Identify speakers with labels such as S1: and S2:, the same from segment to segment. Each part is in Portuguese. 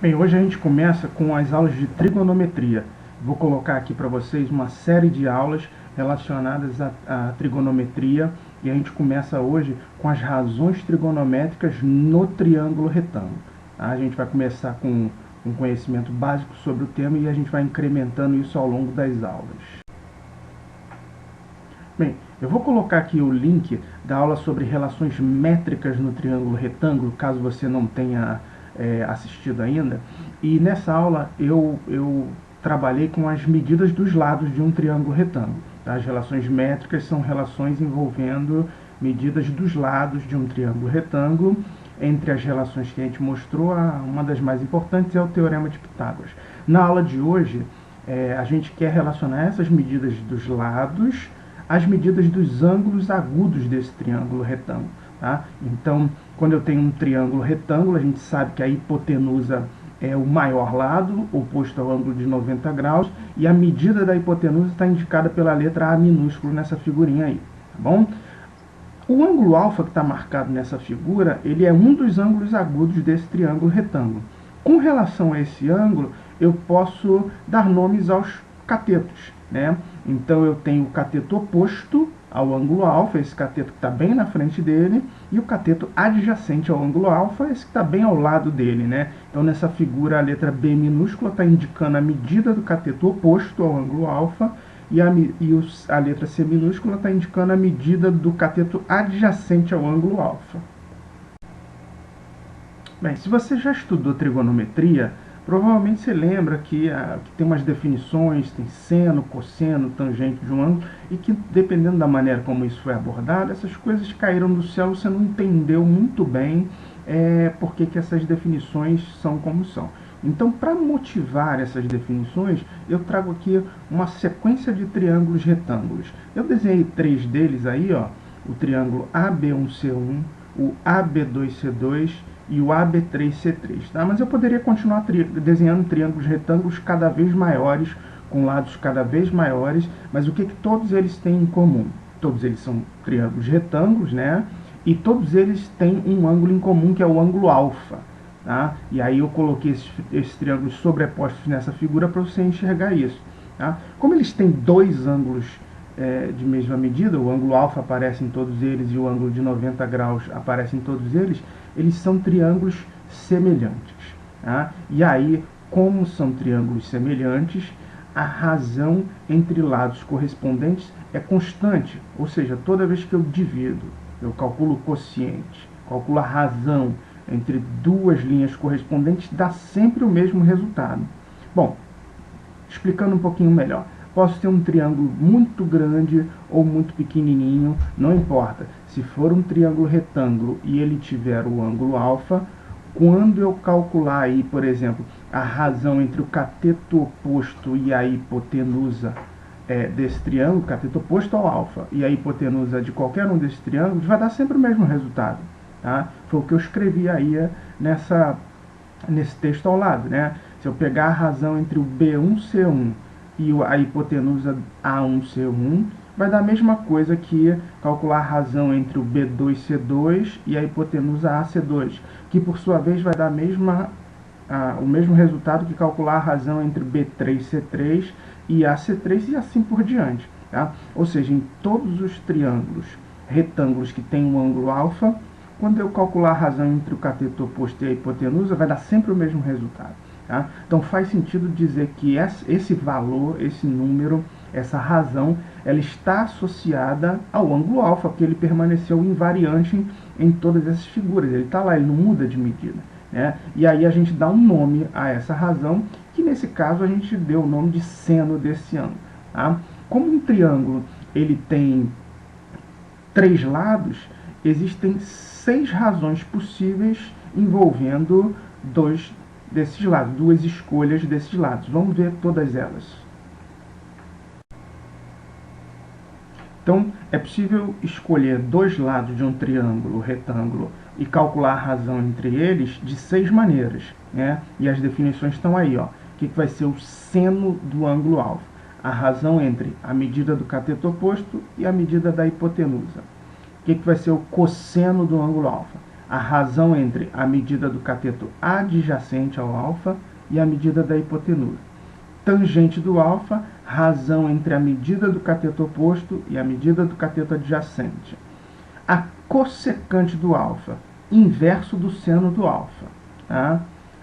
S1: Bem, hoje a gente começa com as aulas de trigonometria. Vou colocar aqui para vocês uma série de aulas relacionadas à trigonometria e a gente começa hoje com as razões trigonométricas no triângulo retângulo. A gente vai começar com um conhecimento básico sobre o tema e a gente vai incrementando isso ao longo das aulas. Bem, eu vou colocar aqui o link da aula sobre relações métricas no triângulo retângulo, caso você não tenha assistido ainda. E nessa aula eu trabalhei com as medidas dos lados de um triângulo retângulo. As relações métricas são relações envolvendo medidas dos lados de um triângulo retângulo. Entre as relações que a gente mostrou, uma das mais importantes é o Teorema de Pitágoras. Na aula de hoje, a gente quer relacionar essas medidas dos lados às medidas dos ângulos agudos desse triângulo retângulo. Tá? Então, quando eu tenho um triângulo retângulo, a gente sabe que a hipotenusa é o maior lado, oposto ao ângulo de 90 graus, e a medida da hipotenusa está indicada pela letra A minúsculo nessa figurinha aí. Tá bom? O ângulo alfa que está marcado nessa figura, ele é um dos ângulos agudos desse triângulo retângulo. Com relação a esse ângulo, eu posso dar nomes aos catetos, né? Então eu tenho o cateto oposto ao ângulo alfa, esse cateto que está bem na frente dele, e o cateto adjacente ao ângulo alfa, esse que está bem ao lado dele, né? Então nessa figura a letra B minúscula está indicando a medida do cateto oposto ao ângulo alfa, e a letra C minúscula está indicando a medida do cateto adjacente ao ângulo alfa. Bem, se você já estudou trigonometria, provavelmente você lembra que tem umas definições, tem seno, cosseno, tangente de um ângulo, e que dependendo da maneira como isso foi abordado, essas coisas caíram do céu, você não entendeu muito bem por que essas definições são como são. Então, para motivar essas definições, eu trago aqui uma sequência de triângulos retângulos. Eu desenhei 3 deles aí, ó, o triângulo AB1C1, o AB2C2 e o AB3C3, tá? Mas eu poderia continuar desenhando triângulos retângulos cada vez maiores, com lados cada vez maiores, mas o que todos eles têm em comum? Todos eles são triângulos retângulos, né? E todos eles têm um ângulo em comum, que é o ângulo alfa, tá? E aí eu coloquei esses triângulos sobrepostos nessa figura para você enxergar isso, tá? Como eles têm dois ângulos de mesma medida, o ângulo alfa aparece em todos eles e o ângulo de 90 graus aparece em todos eles, eles são triângulos semelhantes. Tá? E aí, como são triângulos semelhantes, a razão entre lados correspondentes é constante, ou seja, toda vez que eu divido, eu calculo o quociente, calculo a razão entre duas linhas correspondentes, dá sempre o mesmo resultado. Bom, explicando um pouquinho melhor. Posso ter um triângulo muito grande ou muito pequenininho, não importa. Se for um triângulo retângulo e ele tiver o ângulo alfa, quando eu calcular aí, por exemplo, a razão entre o cateto oposto e a hipotenusa desse triângulo, cateto oposto ao alfa, e a hipotenusa de qualquer um desses triângulos, vai dar sempre o mesmo resultado. Tá? Foi o que eu escrevi aí nesse texto ao lado, né? Se eu pegar a razão entre o B1C1 e a hipotenusa A1C1, vai dar a mesma coisa que calcular a razão entre o B2C2 e a hipotenusa AC2, que por sua vez vai dar o mesmo resultado que calcular a razão entre B3C3 e AC3 e assim por diante. Tá? Ou seja, em todos os triângulos retângulos que têm um ângulo alfa, quando eu calcular a razão entre o cateto oposto e a hipotenusa, vai dar sempre o mesmo resultado. Tá? Então faz sentido dizer que esse valor, esse número, essa razão, ela está associada ao ângulo alfa, porque ele permaneceu invariante em todas essas figuras. Ele está lá, ele não muda de medida. Né? E aí a gente dá um nome a essa razão, que nesse caso a gente deu o nome de seno desse ângulo. Tá? Como um triângulo ele tem 3 lados, existem 6 razões possíveis envolvendo dois desses lados, 2 escolhas desses lados. Vamos ver todas elas. Então, é possível escolher 2 lados de um triângulo retângulo e calcular a razão entre eles de 6 maneiras. Né? E as definições estão aí. Ó. O que vai ser o seno do ângulo alfa? A razão entre a medida do cateto oposto e a medida da hipotenusa. O que vai ser o cosseno do ângulo alfa? a razão entre a medida do cateto adjacente ao alfa e a medida da hipotenusa. Tangente do alfa, razão entre a medida do cateto oposto e a medida do cateto adjacente. A cossecante do alfa, inverso do seno do alfa. Tá?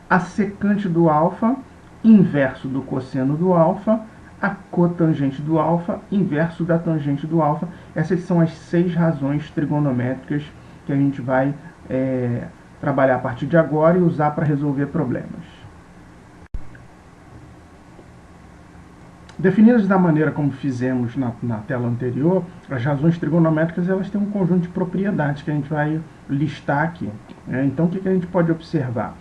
S1: A secante do alfa, inverso do cosseno do alfa. A cotangente do alfa, inverso da tangente do alfa. Essas são as 6 razões trigonométricas que a gente vai trabalhar a partir de agora e usar para resolver problemas. Definidas da maneira como fizemos na tela anterior, as razões trigonométricas elas têm um conjunto de propriedades que a gente vai listar aqui. Então, o que a gente pode observar?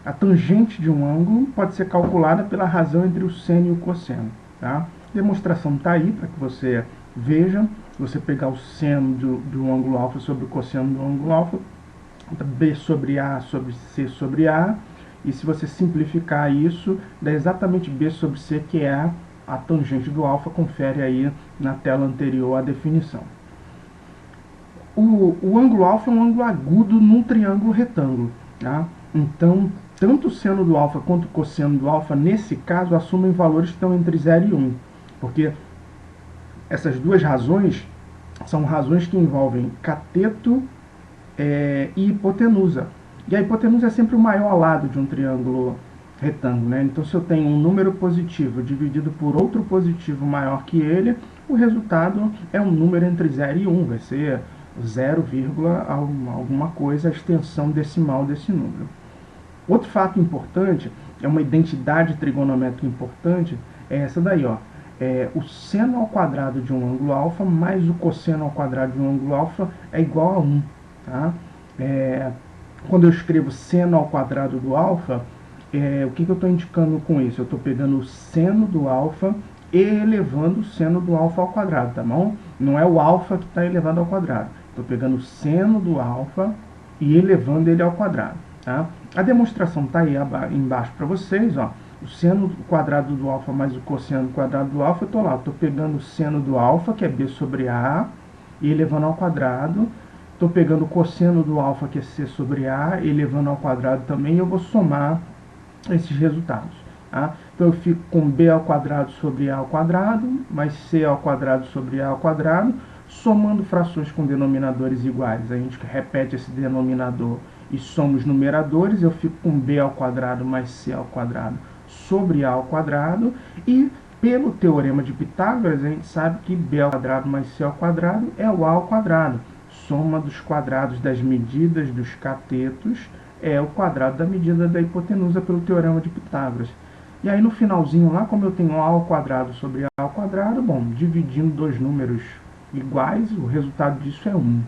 S1: A tangente de um ângulo pode ser calculada pela razão entre o seno e o cosseno. Tá? A demonstração está aí para que você veja. Se você pegar o seno do ângulo alfa sobre o cosseno do ângulo alfa, B sobre A sobre C sobre A. E se você simplificar isso, dá exatamente B sobre C, que é a tangente do alfa. Confere aí na tela anterior a definição. O ângulo alfa é um ângulo agudo num triângulo retângulo. Tá? Então, tanto o seno do alfa quanto o cosseno do alfa, nesse caso, assumem valores que estão entre 0 e 1. Porque essas duas razões são razões que envolvem cateto e hipotenusa. E a hipotenusa é sempre o maior lado de um triângulo retângulo. Né? Então, se eu tenho um número positivo dividido por outro positivo maior que ele, o resultado é um número entre 0 e 1. Vai ser 0, alguma coisa, a extensão decimal desse número. Outro fato importante, é uma identidade trigonométrica importante, é essa daí, ó. O seno ao quadrado de um ângulo alfa mais o cosseno ao quadrado de um ângulo alfa é igual a 1. Tá? Quando eu escrevo seno ao quadrado do alfa, o que eu estou indicando com isso? Eu estou pegando o seno do alfa e elevando o seno do alfa ao quadrado, tá bom? Não é o alfa que está elevado ao quadrado. Estou pegando o seno do alfa e elevando ele ao quadrado. Tá? A demonstração está aí embaixo para vocês. Ó. O seno quadrado do alfa mais o cosseno quadrado do alfa, eu estou lá. Estou pegando o seno do alfa, que é B sobre A, e elevando ao quadrado. Estou pegando o cosseno do alfa, que é C sobre A, e elevando ao quadrado também. E eu vou somar esses resultados. Tá? Então eu fico com B ao quadrado sobre A ao quadrado, mais C ao quadrado sobre A ao quadrado, somando frações com denominadores iguais. A gente repete esse denominador e soma os numeradores. Eu fico com B ao quadrado mais C ao quadrado sobre A ao quadrado. E pelo teorema de Pitágoras, a gente sabe que B ao quadrado mais C ao quadrado é o A ao quadrado. Soma dos quadrados das medidas dos catetos é o quadrado da medida da hipotenusa pelo teorema de Pitágoras. E aí no finalzinho lá, como eu tenho A ao quadrado sobre A ao quadrado, bom, dividindo dois números iguais, o resultado disso é 1.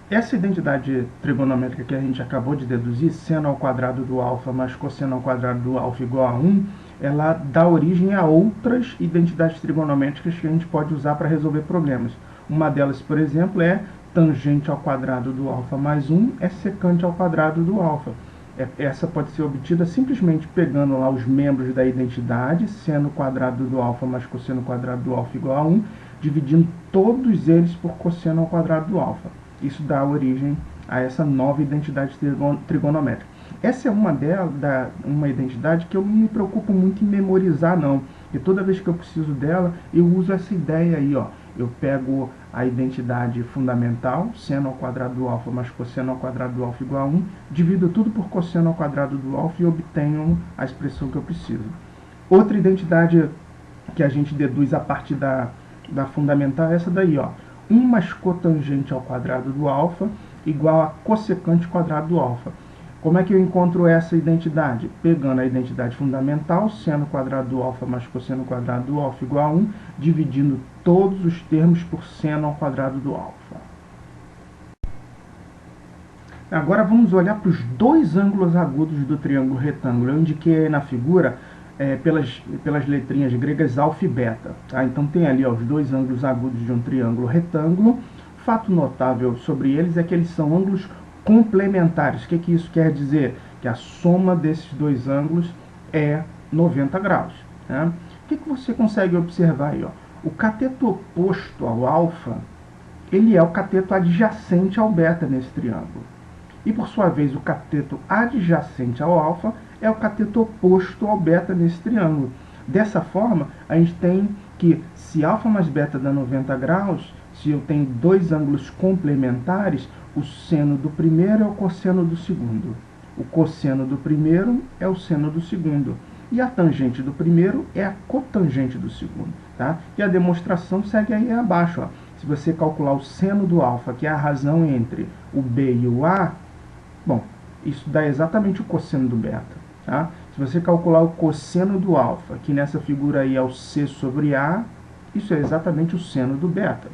S1: Essa identidade trigonométrica que a gente acabou de deduzir, seno ao quadrado do alfa mais cosseno ao quadrado do alfa igual a 1, ela dá origem a outras identidades trigonométricas que a gente pode usar para resolver problemas. Uma delas, por exemplo, é tangente ao quadrado do alfa mais 1 é secante ao quadrado do alfa. Essa pode ser obtida simplesmente pegando lá os membros da identidade, seno quadrado do alfa mais cosseno quadrado do alfa igual a 1, dividindo todos eles por cosseno ao quadrado do alfa. Isso dá origem a essa nova identidade trigonométrica. Essa é uma identidade que eu não me preocupo muito em memorizar, não. E toda vez que eu preciso dela, eu uso essa ideia aí, ó. Eu pego a identidade fundamental, seno ao quadrado do alfa mais cosseno ao quadrado do alfa igual a 1, divido tudo por cosseno ao quadrado do alfa e obtenho a expressão que eu preciso. Outra identidade que a gente deduz a partir da fundamental é essa daí, ó. 1 mais cotangente ao quadrado do alfa igual a cossecante quadrado do alfa. Como é que eu encontro essa identidade? Pegando a identidade fundamental, seno quadrado do alfa mais cosseno quadrado do alfa igual a 1, dividindo todos os termos por seno ao quadrado do alfa. Agora vamos olhar para os dois ângulos agudos do triângulo retângulo. Eu indiquei aí na figura pelas letrinhas gregas alfa e beta. Tá? Então tem ali ó, os dois ângulos agudos de um triângulo retângulo. Fato notável sobre eles é que eles são ângulos complementares. O que isso quer dizer? Que a soma desses dois ângulos é 90 graus. Né? O que você consegue observar aí? Ó? O cateto oposto ao alfa ele é o cateto adjacente ao beta nesse triângulo. E, por sua vez, o cateto adjacente ao alfa é o cateto oposto ao beta nesse triângulo. Dessa forma, a gente tem que, se alfa mais beta dá 90 graus, se eu tenho dois ângulos complementares, o seno do primeiro é o cosseno do segundo. O cosseno do primeiro é o seno do segundo. E a tangente do primeiro é a cotangente do segundo. Tá? E a demonstração segue aí abaixo. Ó. Se você calcular o seno do alfa, que é a razão entre o B e o A, bom, isso dá exatamente o cosseno do beta. Tá? Se você calcular o cosseno do alfa, que nessa figura aí é o C sobre A, isso é exatamente o seno do beta.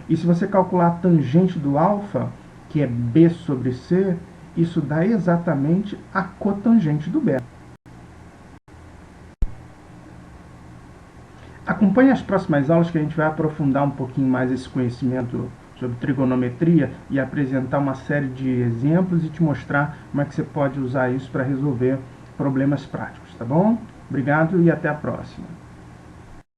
S1: E se você calcular a tangente do alfa, que é B sobre C, isso dá exatamente a cotangente do beta. Acompanhe as próximas aulas que a gente vai aprofundar um pouquinho mais esse conhecimento sobre trigonometria e apresentar uma série de exemplos e te mostrar como é que você pode usar isso para resolver problemas práticos, tá bom? Obrigado e até a próxima.